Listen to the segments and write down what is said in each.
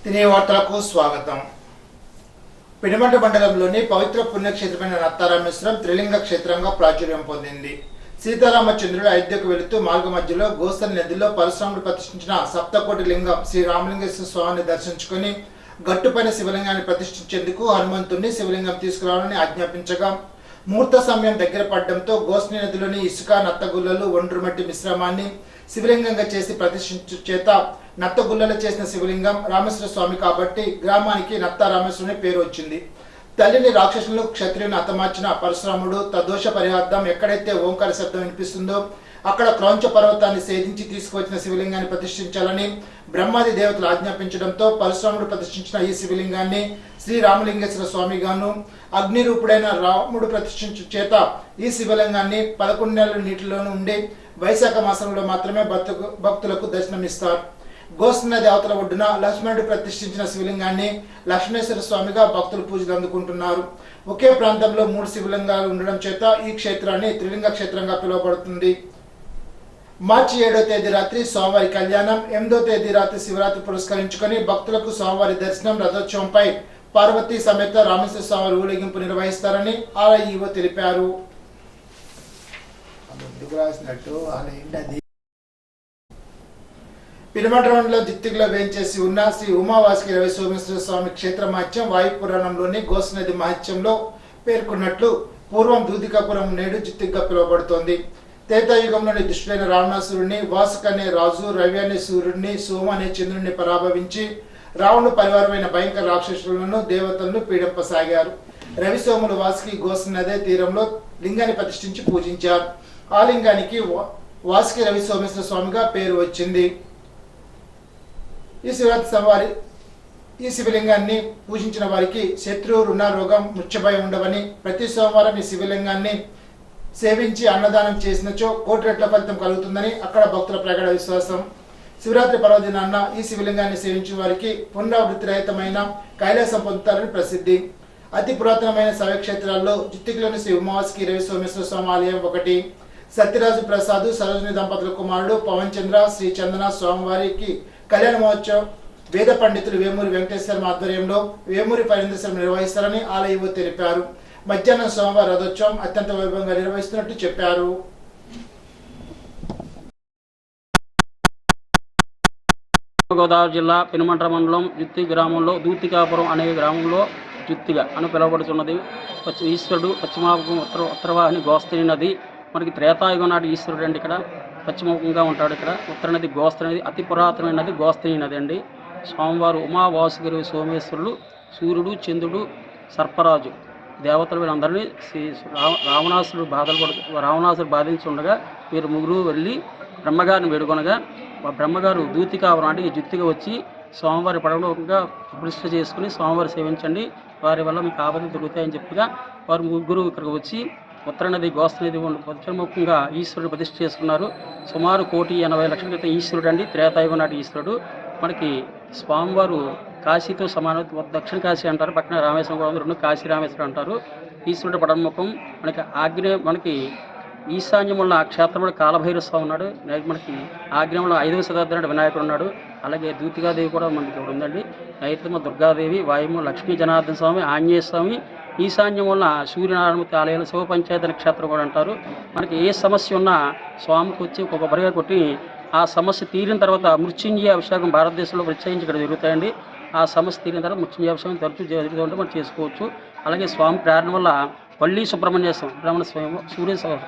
తినే వార్తలకు స్వాగతం. పినమంట మండలంలోని పవిత్ర పుణ్యక్షేత్రమైన నత్తారామేశ్వరం త్రిలింగ క్షేత్రంగా ప్రాచుర్యం పొందింది. సీతారామచంద్రుడు అయోధ్యకు వెళుతూ మార్గ మధ్యలో గోస్తని నదిలో పరశురాముడు ప్రతిష్ఠించిన సప్తకోటి లింగం శ్రీ రామలింగేశ్వర స్వామిని దర్శించుకుని గట్టుపైన శివలింగాన్ని ప్రతిష్ఠించేందుకు హనుమంతుడిని శివలింగం తీసుకురావాలని ఆజ్ఞాపించగా ముహూర్త సమయం దగ్గర పడడంతో గోస్తని నదిలోని ఇసుక నత్తగుల్లలు ఒండ్రుమట్టి మిశ్రమాన్ని శివలింగంగా చేసి ప్రతిష్ఠించు చేత నత్తగుల్లలు చేసిన శివలింగం రామేశ్వర స్వామి కాబట్టి గ్రామానికి నత్త రామేశ్వరుని పేరు వచ్చింది. తల్లిని రాక్షసులను క్షత్రియుని హతమార్చిన పరశురాముడు తదోష పరిహార్థం ఎక్కడైతే ఓంకార శబ్దం వినిపిస్తుందో అక్కడ క్రౌంచ పర్వతాన్ని సేధించి తీసుకువచ్చిన శివలింగాన్ని ప్రతిష్ఠించాలని బ్రహ్మాది దేవతలు ఆజ్ఞాపించడంతో పరశురాముడు ప్రతిష్ఠించిన ఈ శివలింగాన్ని శ్రీ రామలింగేశ్వర స్వామి గాను అగ్ని రూపుడైన రాముడు ప్రతిష్ఠించు చేత ఈ శివలింగాన్ని 11 నెలల నీటిలోనూ ఉండి వైశాఖ మాసంలో మాత్రమే భక్తులకు దర్శనమిస్తారు. గోస్తని నది అవతల ఒడ్డున లక్ష్మణుడు ప్రతిష్ఠించిన శివలింగాన్ని లక్ష్మణేశ్వర స్వామిగా భక్తులు పూజలు అందుకుంటున్నారు. ఒకే ప్రాంతంలో 3 శివలింగాలు ఉండడం చేత ఈ క్షేత్రాన్ని త్రిలింగ క్షేత్రంగా పిలువబడుతుంది. మార్చి 7వ తేదీ రాత్రి స్వామివారి కళ్యాణం, 8వ తేదీ రాత్రి శివరాత్రి పురస్కరించుకొని భక్తులకు స్వామివారి దర్శనం, రథోత్సవంపై పార్వతీ సమేత రామేశ్వర స్వామి ఊరేగింపు నిర్వహిస్తారని ఆర్ఐఓ తెలిపారు. పినమంటలో దిత్తిలో వేంచేసి ఉన్న శ్రీ ఉమావాసుకి రవి సోమేశ్వర స్వామి క్షేత్ర మహత్యం వాయుపురాణంలోని గోస్తనది మహత్యంలో పేర్కొన్నట్లు పూర్వం దూదికాపురం నేడు జిత్తిగా పిలువబడుతోంది. త్రేతాయుగంలోని దుష్టులైన రావణాసురుడిని, వాసుక అనే రాజు, రవి అనే సూర్యుడిని, సోమ అనే చంద్రుడిని పరాభవించి రావణుడు పరివారమైన భయంకర రాక్షసులను దేవతలను పీడింపసాగారు. రవి సోములు వాసుకి గోస్తని నదే తీరంలో లింగాన్ని ప్రతిష్ఠించి పూజించారు. ఆ లింగానికి వాసుకి రవి సోమేశ్వర స్వామిగా పేరు వచ్చింది. ఈ శివలింగాన్ని పూజించిన వారికి శత్రు, రుణ, రోగం, మృత్యుభయం ఉండవని, ప్రతి సోమవారం ఈ శివలింగాన్ని సేవించి అన్నదానం చేసినచో 1 కోటి రెట్ల ఫలితం కలుగుతుందని అక్కడ భక్తుల ప్రగాఢ విశ్వాసం. శివరాత్రి పర్వదినాన్న ఈ శివలింగాన్ని సేవించిన వారికి పునరావృత్తి రహితమైన కైలాసం పొందుతారని ప్రసిద్ధి. అతి పురాతనమైన శైవక్షేత్రాల్లో జిత్తిలోని శ్రీ ఉమావాసుకి రవి సోమేశ్వర స్వామి ఆలయం ఒకటి. సత్యరాజు ప్రసాద్, సరోజిని దంపతుల కుమారుడు పవన్ చంద్ర, శ్రీ చందన స్వామివారికి కళ్యాణ మహోత్సవం వేద పండితులు వేమూరి వెంకటేశ్వరం ఆధ్వర్యంలో వేమూరి పరిణేశ్వరం నిర్వహిస్తారని ఆలయో తెలిపారు. మధ్యాహ్నం సోమవారం రథోత్సవం అత్యంత వైభవంగా నిర్వహిస్తున్నట్టు చెప్పారు. గోదావరి జిల్లా పినమంట మండలం జుత్తి గ్రామంలో దూతికాపురం అనే గ్రామంలో జుత్తిగా అని పిలువబడుతున్నది. ఈశ్వరుడు పశ్చిమాభం ఉత్తరవాహిని గోస్తని నది. మనకి త్రేతాయుగం నాటి ఈశ్వరుడు అండి. ఇక్కడ పశ్చిమముఖంగా ఉంటాడు. ఇక్కడ ఉత్తర నది గోస్తని నది, అతి పురాతనమైన నది గోస్తని నది అండి. స్వామివారు ఉమావాసుగిరి సోమేశ్వరులు, సూర్యుడు, చంద్రుడు, సర్పరాజు దేవతలు వీళ్ళందరినీ రావణాసురుడు బాధించుండగా వీరు ముగ్గురు వెళ్ళి బ్రహ్మగారిని వేడుకొనగా బ్రహ్మగారు దూతికాపురం అంటే ఈ జుత్తిగా వచ్చి స్వామివారి పడవగా ప్రతిష్ఠ చేసుకుని స్వామివారి సేవించండి, వారి వల్ల మీకు ఆపదలు దొరుకుతాయని చెప్పగా వారు ముగ్గురు ఇక్కడికి వచ్చి ఉత్తర నది గోస్తనది పశ్చిమముఖంగా ఈశ్వరుడు ప్రతిష్ఠ చేసుకున్నారు. సుమారు 1,80,00,000 క్రితం ఈశ్వరుడు అండి, త్రేతాయుగం నాటి ఈశ్వరుడు. మనకి స్వామివారు కాశీతో సమాన, దక్షిణ కాశీ అంటారు, పక్కన రామేశ్వరం కూడా 2 కాశీ రామేశ్వరం అంటారు. ఈశ్వరుడు పడముఖం మనకి ఈశాన్యం ఉన్న క్షేత్రంలో కాలభైరవ స్వామి ఉన్నాడు. మనకి ఆగ్నేయంలో 5వ శతాబ్దం వినాయకుడు ఉన్నాడు. అలాగే దూతికాదేవి కూడా మనకి ఇక్కడ ఉందండి. నైరుతిమ దుర్గాదేవి, వాయుము లక్ష్మీ జనార్దన స్వామి, ఆంజనేయ స్వామి, ఈశాన్యం వల్ల సూర్యనారాయణమూర్తి ఆలయాలు, శివ పంచాయతీ క్షేత్రం కూడా అంటారు. మనకి ఏ సమస్య ఉన్నా స్వామికి వచ్చి ఒక కొబ్బరిగా కొట్టి ఆ సమస్య తీరిన తర్వాత మృత్యుంజయ అభిషేకం భారతదేశంలో ప్రత్యేకించి ఇక్కడ జరుగుతాయండి. ఆ సమస్య తీరిన తర్వాత మృత్యుంజయ అభిషేకం తరచూ జరుగుతుంటే మనం చేసుకోవచ్చు. అలాగే స్వామి ప్రేరణ వల్ల పల్లి సుబ్రహ్మణ్యేశ్వరం బ్రాహ్మణ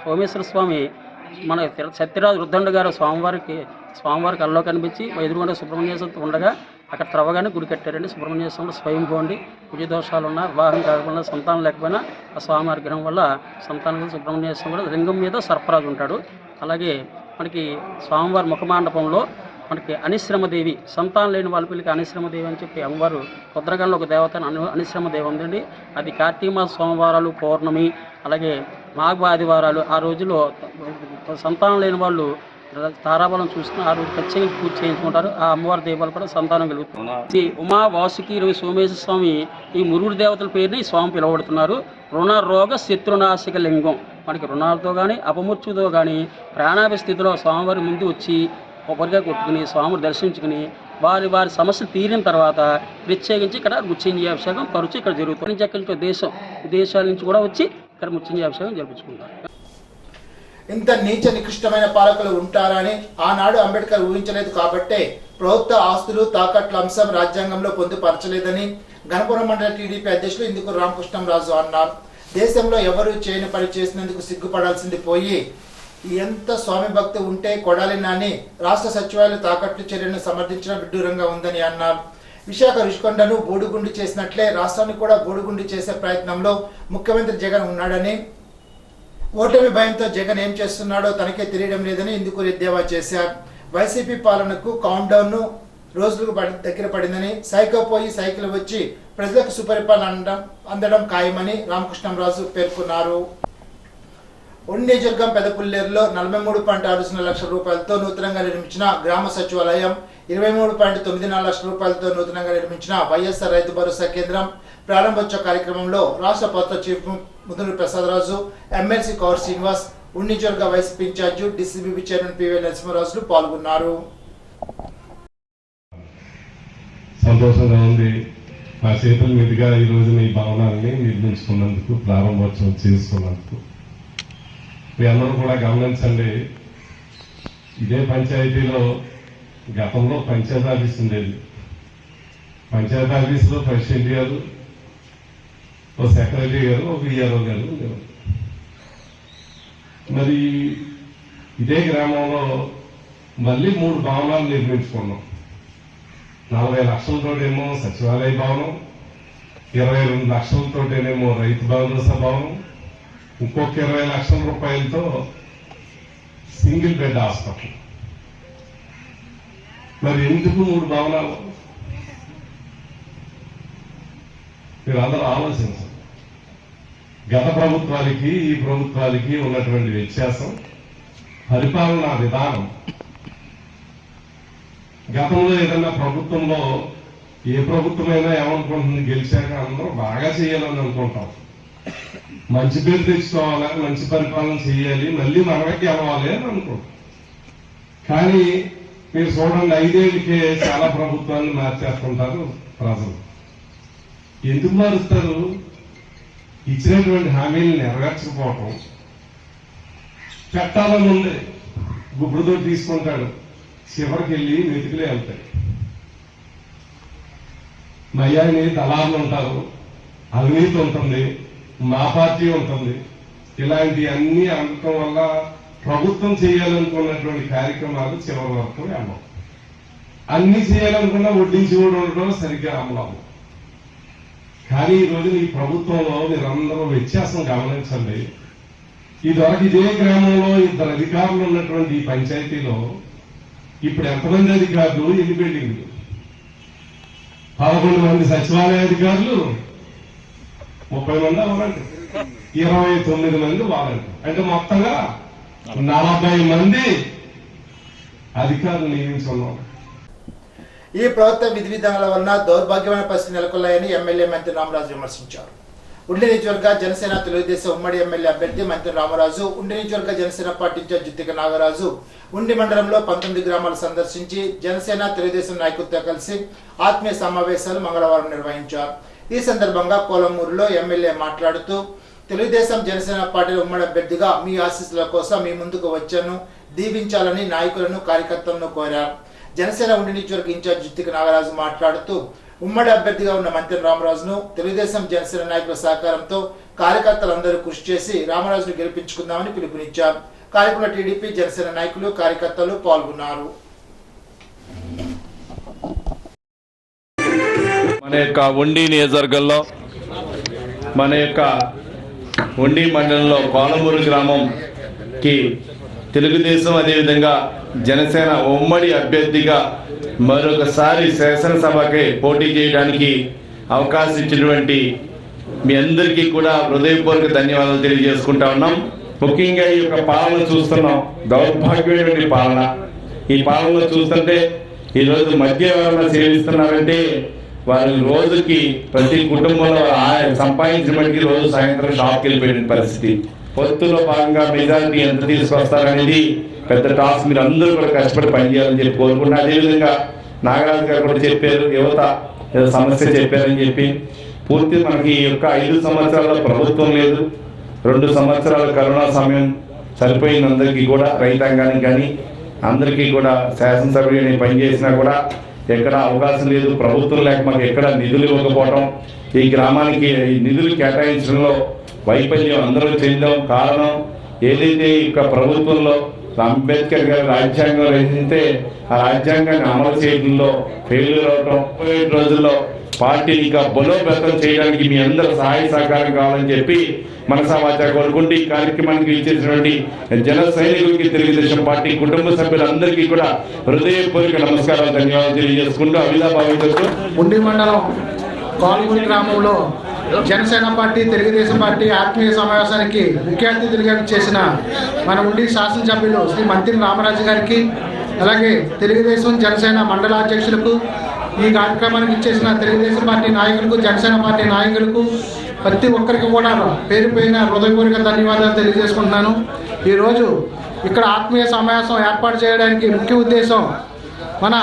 సోమేశ్వర స్వామి మన సత్యరాజు రుద్దండ గారు స్వామివారికి కల్లో కనిపించి ఎదురుగుండా సుబ్రహ్మణ్యేశ్వరంతో ఉండగా అక్కడ త్రవ్వగానే గుడి కట్టారండి. సుబ్రహ్మణ్యేశ్వరంలో స్వయంభోండి, కుజ దోషాలు ఉన్నా, వివాహం కాకపోయినా, సంతానం లేకపోయినా ఆ స్వామి అనుగ్రహం వల్ల సంతానం సుబ్రహ్మణ్యేశ్వరం కూడా లింగం మీద సర్పరాజు ఉంటాడు. అలాగే మనకి స్వామివారి ముఖమాండపంలో మనకి అనిశ్రమదేవి, సంతానం లేని వాళ్ళ పిల్లలకి అనిశ్రమదేవి అని చెప్పి అమ్మవారు రుద్రగంలో ఒక దేవత అనిశ్రమదేవి ఉందండి. అది కార్తీక మాస సోమవారాలు, పౌర్ణమి, అలాగే మాఘ ఆదివారాలు ఆ రోజుల్లో సంతానం లేని వాళ్ళు తారాబలం చూసుకుని ఆ రోజు ఖచ్చితంగా పూజ చేయించుకుంటారు. ఆ అమ్మవారి దేవాలు కూడా సంతానం కలుగుతుంది. ఉమా వాసుకి రవి సోమేశ్వర స్వామి ఈ మురుగుడు దేవతల పేరుని ఈ స్వామి పిలువబడుతున్నారు. రుణ రోగ శత్రునాశక లింగం. మనకి రుణాలతో కానీ అపమృత్యుతో కానీ ప్రాణాభి స్థితిలో స్వామివారి ముందు వచ్చి కొబ్బరిగా కొట్టుకుని స్వామిని దర్శించుకుని వారి సమస్యలు తీరిన తర్వాత ప్రత్యేకించి ఇక్కడ మృత్యుంజయ అభిషేకం తరచు ఇక్కడ జరుగుతుంది. నుంచి విదేశాల నుంచి కూడా వచ్చి ఇక్కడ మృత్యుంజయ అభిషేకం జరిపించుకుంటారు. ఇంత నీచ నికృష్టమైన పాలకులు ఉంటారని ఆనాడు అంబేద్కర్ ఊహించలేదు కాబట్టే ప్రభుత్వ ఆస్తులు తాకట్ల అంశం రాజ్యాంగంలో పొందుపరచలేదని గణపురం మండల టీడీపీ అధ్యక్షులు ఇందుకూరు రామకృష్ణంరాజు అన్నారు. దేశంలో ఎవరు చేయని పని చేసినందుకు సిగ్గుపడాల్సింది పోయి ఎంత స్వామి భక్తి ఉంటే కొడాలి నాని రాష్ట్ర సచివాలయ తాకట్టు చర్యను సమర్థించడం విడ్డూరంగా ఉందని అన్నారు. విశాఖ రుషికొండను బోడుగుండి చేసినట్లే రాష్ట్రాన్ని కూడా బోడుగుండి చేసే ప్రయత్నంలో ముఖ్యమంత్రి జగన్ ఉన్నాడని, ఓటమి భయంతో జగన్ ఏం చేస్తున్నాడో తనకే తెలియడం లేదని ఇందుకూరు ఎద్దేవా చేశారు. వైసీపీ పాలనకు కౌంట్ డౌన్ రోజులకు దగ్గర పడిందని, సైకిల్ పోయి సైకిల్ వచ్చి ప్రజలకు సుపరిపాలన అందడం ఖాయమని రామకృష్ణంరాజు పేర్కొన్నారు. నియోజకవర్గం పెదపుల్లేరులో 43.60 లక్షల రూపాయలతో నూతనంగా నిర్మించిన గ్రామ సచివాలయం, 23.94 లక్షల రూపాయలతో నూతనంగా నిర్మించిన వైఎస్ఆర్ రైతు భరోసా కేంద్రం ప్రారంభోత్సవ కార్యక్రమంలో రాష్ట్ర ప్రభుత్వ చీఫ్ ముదునూరి ప్రసాదరాజు, ఎమ్మెల్సీ కౌర్ శ్రీనివాస్, నియోజకవర్గ వైసీపీ ఇన్ఛార్జి డిసిబిబి చైర్మన్ పివి నరసింహరాజులు పాల్గొన్నారు. సంతోషంగా ఉంది. నా చేతుల మీదుగా ఈ రోజున ఈ భవనాన్ని నిర్మించుకున్నందుకు, ప్రారంభోత్సవం చేసుకున్నందుకు మీ అందరూ కూడా గమనించండి. ఇదే పంచాయతీలో గతంలో పంచాయతీ ఆఫీస్ ఉండేది. పంచాయతీ ఆఫీసులో ప్రెసిడెంట్ గారు, ఓ సెక్రటరీ గారు, ఒక విఆర్ఓ గారు ఉండేవారు. మరి ఇదే గ్రామంలో మళ్ళీ 3 భవనాలు నిర్మించుకున్నాం. 40 లక్షలతోటేమో సచివాలయ భవనం, 22 లక్షలతోటేనేమో రైతు భరోసా భవనం, ఇంకొక 20 లక్షల రూపాయలతో సింగిల్ బెడ్ హాస్పిటల్. మరి ఎందుకు 3 భవనాలు? మీరు అందరూ ఆలోచించండి. గత ప్రభుత్వానికి ఈ ప్రభుత్వానికి ఉన్నటువంటి వ్యత్యాసం పరిపాలనా విధానం. గతంలో ఏదైనా ప్రభుత్వంలో ఏ ప్రభుత్వమైనా ఏమనుకుంటుంది, గెలిచాక అందరూ బాగా చేయాలని అనుకుంటాం, మంచి పేరు తెచ్చుకోవాలి, మంచి పరిపాలన చేయాలి, మళ్ళీ మనమే గెలవాలి అని అనుకుంటాం. కానీ మీరు చూడండి, 5 ఏళ్ళకే చాలా ప్రభుత్వాన్ని మార్చేస్తుంటారు ప్రజలు. ఎందుకు మారుస్తారు? ఇచ్చినటువంటి హామీలు నెరవేర్చకపోవటం. పెట్టాలని ఉంది, గుబ్బుడుతో తీసుకుంటాడు, చివరికి వెళ్ళి మెతుకులే వెళ్తాయి. మయ్యాని దళారులు ఉంటారు, అవినీతి ఉంటుంది, మా పార్టీ ఉంటుంది. ఇలాంటి అన్ని అనటం వల్ల ప్రభుత్వం చేయాలనుకున్నటువంటి కార్యక్రమాలు చివరి వరకు అమ్మం. అన్ని చేయాలనుకున్నా వడ్డించి కూడా ఉండడం సరిగ్గా అమలం. కానీ ఈ రోజు ఈ ప్రభుత్వంలో మీరందరూ వ్యత్యాసం గమనించండి. ఇదివరకు ఇదే గ్రామంలో 2 అధికారులు ఉన్నటువంటి ఈ పంచాయతీలో ఇప్పుడు ఎంతమంది అధికారులు, ఎన్ని బిల్డింగ్లు? 11 మంది సచివాలయ అధికారులు, 30 మంది అవ్వాలంటే 29 మంది వాలంటీర్, అంటే మొత్తంగా 40 మంది అధికారులు నియమించున్నాం. ఈ ప్రభుత్వ విధి విధానాల వలన దౌర్భాగ్యమైన పరిస్థితి నెలకొల్లాయని ఎమ్మెల్యే మంత్రి రామరాజు విమర్శించారు. ఉండి నియోజకవర్గ జనసేన తెలుగుదేశం ఉమ్మడి ఎమ్మెల్యే అభ్యర్థి మంత్రి రామరాజు, ఉండి నియోజకవర్గ జనసేన పార్టీ ఇన్ఛార్జ్ జుత్తిక నాగరాజు ఉండి మండలంలో 19 గ్రామాలు సందర్శించి జనసేన తెలుగుదేశం నాయకులతో కలిసి ఆత్మీయ సమావేశాలు మంగళవారం నిర్వహించారు. ఈ సందర్భంగా కోలమూరులో ఎమ్మెల్యే మాట్లాడుతూ, తెలుగుదేశం జనసేన పార్టీ ఉమ్మడి అభ్యర్థిగా మీ ఆశీస్సుల కోసం మీ ముందుకు వచ్చాను, దీవించాలని నాయకులను కార్యకర్తలను కోరారు. జనసేన ఉండి నియోజకవర్గ ఇన్ఛార్జ్ జుత్తిక నాగరాజు మాట్లాడుతూ, ఉమ్మడి అభ్యర్థిగా ఉన్న మంత్రి రామరాజును తెలుగుదేశం జనసేన నాయకుల సహకారంతో కార్యకర్తలందరూ కృషి చేసి రామరాజును గెలిపించుకుందామని పిలుపునిచ్చారు. కార్యక్రమంలో టీడీపీ జనసేన నాయకులు కార్యకర్తలు పాల్గొన్నారు. మన యొక్క ఉండి నియోజకవర్గంలో, మన యొక్క ఉండి మండలంలో కోలమూరు గ్రామంకి తెలుగుదేశం అదేవిధంగా జనసేన ఉమ్మడి అభ్యర్థిగా మరొకసారి శాసనసభకి పోటీ చేయడానికి అవకాశం ఇచ్చినటువంటి మీ అందరికీ కూడా హృదయపూర్వక ధన్యవాదాలు తెలియజేసుకుంటా ఉన్నాం. ముఖ్యంగా ఈ యొక్క పాలన చూస్తున్నాం, దౌర్భాగ్యమైనటువంటి పాలన. ఈ పాలన చూస్తుంటే ఈరోజు మద్య ఎవరైనా సేవిస్తున్నారంటే వారి రోజుకి ప్రతి కుటుంబంలో సంపాదించడానికి రోజు సాయంత్రం షాప్కి వెళ్ళిపోయిన పరిస్థితి. పొత్తులో భాగంగా మెజారిటీ ఎంత తీసుకొస్తారనేది పెద్ద టాస్క్. మీరు అందరూ కూడా కష్టపడి పనిచేయాలని చెప్పి కోరుకుంటున్నా. అదేవిధంగా నాగరాజు గారు కూడా చెప్పారు, యువత ఏదో సమస్య చెప్పారని చెప్పి. పూర్తి మనకి ఈ యొక్క 5 సంవత్సరాల ప్రభుత్వం లేదు, 2 సంవత్సరాల కరోనా సమయం సరిపోయిన అందరికీ కూడా, రైతాంగానికి కానీ అందరికీ కూడా శాసనసభ్యుని పనిచేసినా కూడా ఎక్కడ అవకాశం లేదు. ప్రభుత్వం లేక మాకు ఎక్కడ నిధులు ఇవ్వకపోవడం, ఈ గ్రామానికి ఈ నిధులు కేటాయించడంలో వైఫల్యం అందరూ చెందాం. కారణం ఏదైతే ఈ యొక్క ప్రభుత్వంలో అంబేద్కర్ గారు రాజ్యాంగం రచిస్తే ఆ రాజ్యాంగాన్ని అమలు చేయడంలో ఫెయిల్యూర్ అవటం, 30 రోజుల్లో పార్టీని ఇంకా బలోపేతం చేయడానికి మీ అందరూ సహాయ సహకారం కావాలని చెప్పి మనసావాచ కోరుకుంటూ ఈ కార్యక్రమానికి ఇచ్చేసినటువంటి జన సైనికులకి, తెలుగుదేశం పార్టీ కుటుంబ సభ్యులందరికీ కూడా హృదయపూర్వక నమస్కారాలు, ధన్యవాదాలు తెలియజేసుకుంటూ అవినాభావం చేస్తూ ఉండి మండలం కాలుమూరి గ్రామంలో జనసేన పార్టీ, తెలుగుదేశం పార్టీ ఆత్మీయ సమావేశానికి ముఖ్య అతిథులుగా చేసిన మన ఉండి శాసనసభ్యులు శ్రీ మంత్రి రామరాజు గారికి, అలాగే తెలుగుదేశం జనసేన మండల అధ్యక్షులకు, ఈ కార్యక్రమానికి ఇచ్చేసిన తెలుగుదేశం పార్టీ నాయకులకు, జనసేన పార్టీ నాయకులకు ప్రతి ఒక్కరికి కూడా పేరు పేరున హృదయపూర్వక ధన్యవాదాలు తెలియజేసుకుంటున్నాను. ఈరోజు ఇక్కడ ఆత్మీయ సమావేశం ఏర్పాటు చేయడానికి ముఖ్య ఉద్దేశం మన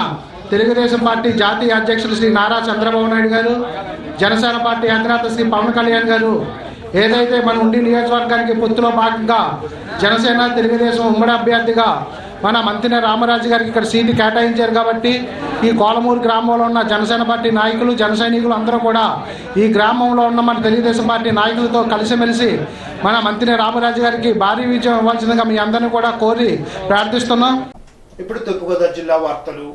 తెలుగుదేశం పార్టీ జాతీయ అధ్యక్షులు శ్రీ నారా చంద్రబాబు నాయుడు గారు, జనసేన పార్టీ అధినేత శ్రీ పవన్ కళ్యాణ్ గారు ఏదైతే మన ఉండి నియోజకవర్గానికి పొత్తులో భాగంగా జనసేన తెలుగుదేశం ఉమ్మడి అభ్యర్థిగా మన మంత్రి రామరాజు గారికి ఇక్కడ సీటు కేటాయించారు. కాబట్టి ఈ కోలమూరు గ్రామంలో ఉన్న జనసేన పార్టీ నాయకులు, జన సైనికులు అందరూ కూడా ఈ గ్రామంలో ఉన్న మన తెలుగుదేశం పార్టీ నాయకులతో కలిసిమెలిసి మన మంత్రి రామరాజు గారికి భారీ విజయం ఇవ్వాల్సిందిగా మీ అందరినీ కూడా కోరి ప్రార్థిస్తున్నాం. ఇప్పుడు తూర్పుగోదావరి జిల్లా వార్తలు.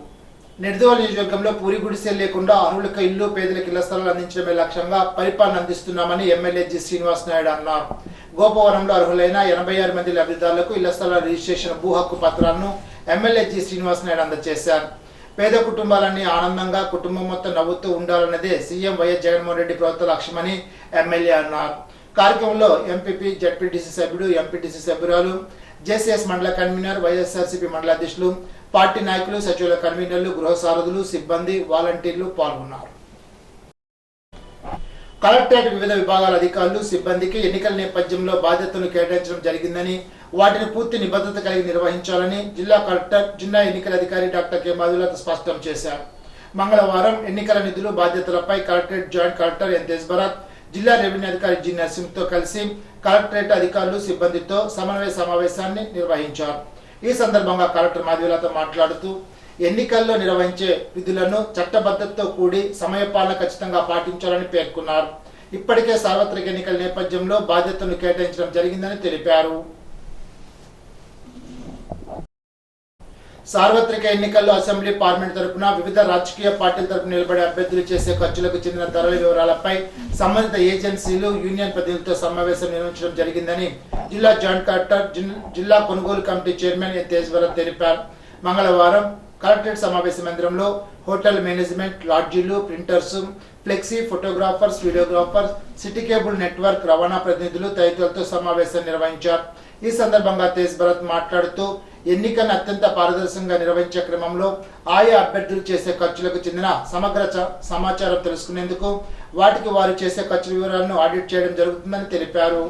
నిర్దోల్ నియోజకవర్గంలో పూరి గుడిసె లేకుండా అర్హులకు ఇల్లు, పేదలకు ఇళ్ల స్థలాలు అందించడమే లక్ష్యంగా పరిపాలన అందిస్తున్నామని ఎమ్మెల్యే జి శ్రీనివాస్ నాయుడు అన్నారు. గోపవరంలో అర్హులైన 86 మంది లబ్ధిదారులకు ఇళ్ల స్థలాల రిజిస్ట్రేషన్ భూ హక్కు పత్రాలను ఎమ్మెల్యే జి శ్రీనివాస్ నాయుడు అందజేశారు. పేద కుటుంబాలన్నీ ఆనందంగా, కుటుంబం మొత్తం నవ్వుతూ ఉండాలన్నదే సీఎం వైఎస్ జగన్మోహన్ రెడ్డి ప్రభుత్వ లక్ష్యమని ఎమ్మెల్యే అన్నారు. కార్యక్రమంలో ఎంపీపీ, జడ్పీటీసీ సభ్యుడు, ఎంపీటీసీ సభ్యురాలు, జేసీఎస్ మండల కన్వీనర్, వైఎస్ఆర్సీపీ మండల అధ్యక్షులు, పార్టీ నాయకులు, సచివాలయ కన్వీనర్లు, గృహ సారథులు, సిబ్బంది, వాలంటీర్లు పాల్గొన్నారు. కలెక్టరేట్ వివిధ విభాగాల అధికారులు, సిబ్బందికి ఎన్నికల నేపథ్యంలో బాధ్యతలు కేటాయించడం జరిగిందని, వాటిని పూర్తి నిబద్ధత కలిగి నిర్వహించాలని జిల్లా కలెక్టర్, జిల్లా ఎన్నికల అధికారి డాక్టర్ కె మధులత స్పష్టం చేశారు. మంగళవారం ఎన్నికల నిధులు, బాధ్యతలపై collectorate joint collector N Tejbharat, జిల్లా రెవెన్యూ అధికారి జి నరసింహతో కలిసి కలెక్టరేట్ అధికారులు, సిబ్బందితో సమన్వయ సమావేశాన్ని నిర్వహించారు. ఈ సందర్భంగా కలెక్టర్ మధులత మాట్లాడుతూ ఎన్నికల్లో నిర్వహించే విధులను చట్టబద్ధతతో కూడి సమయపాలన ఖచ్చితంగా పాటించాలని పేర్కొన్నారు. ఇప్పటికే సార్వత్రిక ఎన్నికల నేపథ్యంలో బాధ్యతలను కేటాయించడం జరిగిందని తెలిపారు. సార్వత్రిక ఎన్నికల్లో అసెంబ్లీ, పార్లమెంట్ తరపున వివిధ రాజకీయ పార్టీల తరపున నిలబడే అభ్యర్థులు చేసే ఖర్చులకు చెందిన ధరల వివరాలపై సంబంధిత ఏజెన్సీలు, యూనియన్ ప్రతినిధులతో సమావేశం నిర్వహించడం జరిగిందని జిల్లా జాయింట్ కలెక్టర్, జిల్లా కొనుగోలు కమిటీ చైర్మన్ ఎన్ తేజ్భరత్ తెలిపారు. మంగళవారం కలెక్టరేట్ సమావేశ మందిరంలో హోటల్ మేనేజ్మెంట్, లాడ్జీలు, printers, flexi, photographers, videographers, city cable network రవాణా ప్రతినిధులు తదితరులతో సమావేశం నిర్వహించారు. ఈ సందర్భంగా తేజ్భరత్ మాట్లాడుతూ ఎన్నికలను అత్యంత పారదర్శకంగా నిర్వహించే క్రమంలో ఆయా అభ్యర్థులు చేసే ఖర్చులకు చెందిన సమగ్ర సమాచారం తెలుసుకునేందుకు వాటికి వారు చేసే ఖర్చుల వివరాలను ఆడిట్ చేయడం జరుగుతుందని తెలిపారు.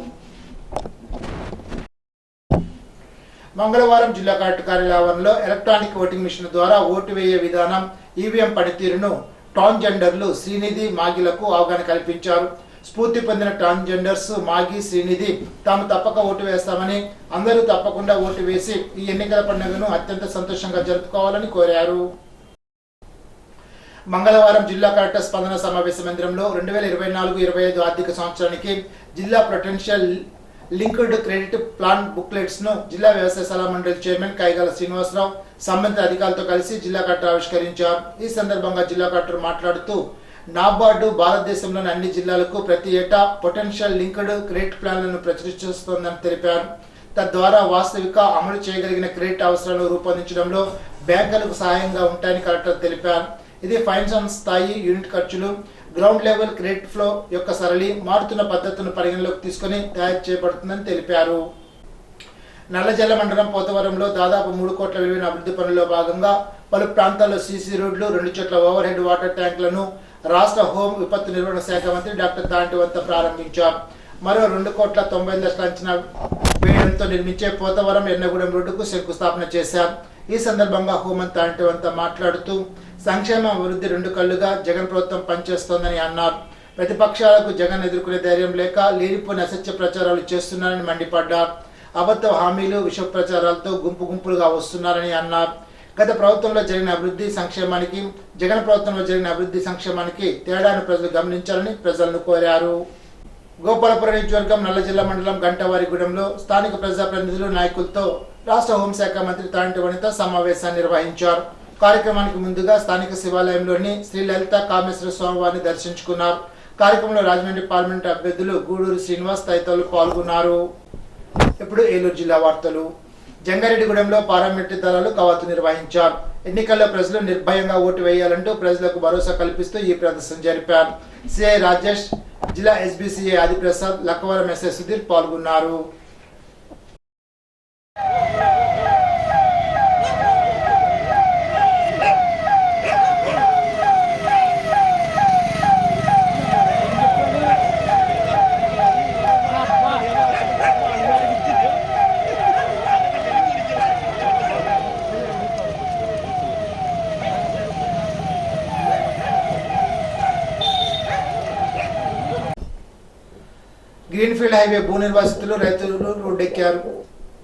మంగళవారం జిల్లా కలెక్టర్ కార్యాలయంలో ఎలక్ట్రానిక్ ఓటింగ్ మిషన్ ద్వారా ఓటు వేయే విధానం, ఈవీఎం పనితీరును ట్రాన్స్జెండర్లు శ్రీనిధి, మాగిలకు అవగాహన కల్పించారు. స్ఫూర్తి పొందిన ట్రాన్స్జెండర్స్ మాగి, శ్రీనిధి తాము తప్పక ఓటు వేస్తామని, అందరూ తప్పకుండా ఓటు వేసి ఈ ఎన్నికల పండుగను అత్యంత సంతోషంగా జరుపుకోవాలని కోరారు. మంగళవారం జిల్లా కలెక్టర్ స్పందన సమావేశ మందిరంలో 2024-25 ఆర్థిక సంవత్సరానికి జిల్లా potential linked credit plan booklets ను జిల్లా వ్యవసాయ సలహా మండలి చైర్మన్ కైగాల శ్రీనివాసరావు సంబంధిత అధికారులతో కలిసి జిల్లా కలెక్టర్ ఆవిష్కరించారు. ఈ సందర్భంగా జిల్లా కలెక్టర్ మాట్లాడుతూ నాబార్డు భారతదేశంలోని అన్ని జిల్లాలకు ప్రతి ఏటా పొటెన్షియల్ లింక్డ్ క్రెడిట్ ప్లాన్లను ప్రచురిస్తోందని తెలిపారు. తద్వారా వాస్తవిక అమలు చేయగలిగిన క్రెడిట్ అవసరాలను రూపొందించడంలో బ్యాంకులకు సహాయంగా ఉంటాయని కలెక్టర్ తెలిపారు. ఇది ఫైనాన్స్ స్థాయి, యూనిట్ ఖర్చులు, గ్రౌండ్ లెవెల్ క్రెడిట్ ఫ్లో యొక్క సరళి, మారుతున్న పద్ధతులను పరిగణలోకి తీసుకుని తయారు చేయబడుతుందని తెలిపారు. నల్లజల్ల మండలం పోతవరంలో దాదాపు 3 కోట్ల విలువైన అభివృద్ధి పనుల్లో భాగంగా పలు ప్రాంతాల్లో సీసీ రోడ్లు, 2 చోట్ల ఓవర్ హెడ్ వాటర్ ట్యాంకులను రాష్ట్ర హోం విపత్తు నిర్వహణ శాఖ మంత్రి డాక్టర్ తాంటివంత ప్రారంభించారు. మరో 2,90,00,000 అంచనా వ్యయంతో నిర్మించే పోతవరం ఎన్నగూడెం రోడ్డుకు శంకుస్థాపన చేశారు. ఈ సందర్భంగా హోంమంత్రి తాంటివంత మాట్లాడుతూ సంక్షేమ అభివృద్ధి రెండు కళ్ళుగా జగన్ ప్రభుత్వం పనిచేస్తోందని అన్నారు. ప్రతిపక్షాలకు జగన్ ఎదుర్కొనే ధైర్యం లేక లేనిపోని అసత్య ప్రచారాలు చేస్తున్నారని మండిపడ్డారు. అబద్ధ హామీలు, విష ప్రచారాలతో గుంపులుగా వస్తున్నారని అన్నారు. గత ప్రభుత్వంలో జరిగిన అభివృద్ధి సంక్షేమానికి, జగన్ ప్రభుత్వంలో జరిగిన అభివృద్ధి సంక్షేమానికి తేడాను ప్రజలు గమనించాలని ప్రజలను కోరారు. గోపాలపురం నియోజకవర్గం నల్లజిల్లా మండలం గంటవారిగూడెంలో స్థానిక ప్రజాప్రతినిధులు, నాయకులతో రాష్ట్ర హోంశాఖ మంత్రి తాంటి వనిత సమావేశాన్ని నిర్వహించారు. కార్యక్రమానికి ముందుగా స్థానిక శివాలయంలోని శ్రీ లలిత కామేశ్వర స్వామివారిని దర్శించుకున్నారు. కార్యక్రమంలో రాజమండ్రి పార్లమెంట్ అభ్యర్థులు గూడూరు శ్రీనివాస్ తదితరులు పాల్గొన్నారు. ఇప్పుడు ఏలూరు జిల్లా వార్తలు. జంగారెడ్డిగూడెంలో పారామిలిటరీ దళాలు కవాతు నిర్వహించారు. ఎన్నికల్లో ప్రజలు నిర్భయంగా ఓటు వేయాలంటూ ప్రజలకు భరోసా కల్పిస్తూ ఈ ప్రదర్శన జరిపారు. సిఐ రాజేష్, జిల్లా ఎస్బీసీఏ ఆదిప్రసాద్, లక్కవరం ఎస్ఐ సుధీర్ పాల్గొన్నారు. గ్రీన్ఫీల్డ్ హైవే భూ నిర్వాసితులు, రైతులు రోడ్డెక్కారు.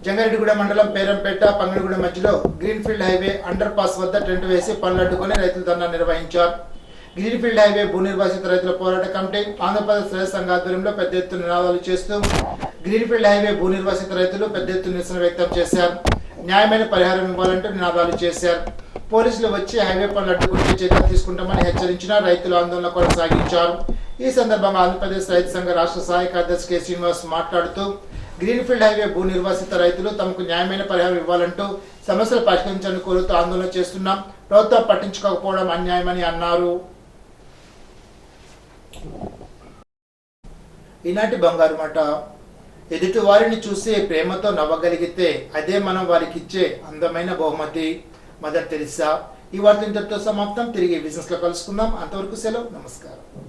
జంగారెడ్డిగూడ మండలం పేరంపేట, పంగడిగూడ మధ్యలో గ్రీన్ఫీల్డ్ హైవే అండర్ పాస్ వద్ద టెంట్ వేసి పనులు అడ్డుకొని రైతులు ధర్నా నిర్వహించారు. గ్రీన్ఫీల్డ్ హైవే భూ నిర్వాసిత రైతుల పోరాట కమిటీ, ఆంధ్రప్రదేశ్ రైతు సంఘ ఆధ్వర్యంలో పెద్ద ఎత్తున నినాదాలు చేస్తూ గ్రీన్ఫీల్డ్ హైవే భూ నిర్వాసిత రైతులు పెద్ద ఎత్తున నిరసన వ్యక్తం చేశారు. న్యాయమైన పరిహారం ఇవ్వాలంటూ నినాదాలు చేశారు. పోలీసులు వచ్చి హైవే పనులు అడ్డుకుంటే చర్యలు తీసుకుంటామని హెచ్చరించిన రైతులు ఆందోళన కొనసాగించారు. ఈ సందర్భంగా ఆంధ్రప్రదేశ్ రైతు సంఘ రాష్ట్ర సహాయ కార్యదర్శి కె శ్రీనివాస్ మాట్లాడుతూ గ్రీన్ఫీల్డ్ హైవే భూ నిర్వాసిత రైతులు తమకు న్యాయమైన పరిహారం ఇవ్వాలంటూ సమస్యలు పరిష్కరించాలని కోరుతూ ఆందోళన చేస్తున్నాం. ప్రభుత్వం పట్టించుకోకపోవడం అన్యాయమని అన్నారు. ఈనాటి బంగారు మాట. ఎదుటి వారిని చూసి ప్రేమతో నవ్వగలిగితే అదే మనం వారికి ఇచ్చే అందమైన బహుమతి. Mother Teresa. ఈ వార్త ఇంతటితో సమాప్తం. తిరిగి బిజినెస్ లో కలుసుకుందాం. అంతవరకు సెలవు. నమస్కారం.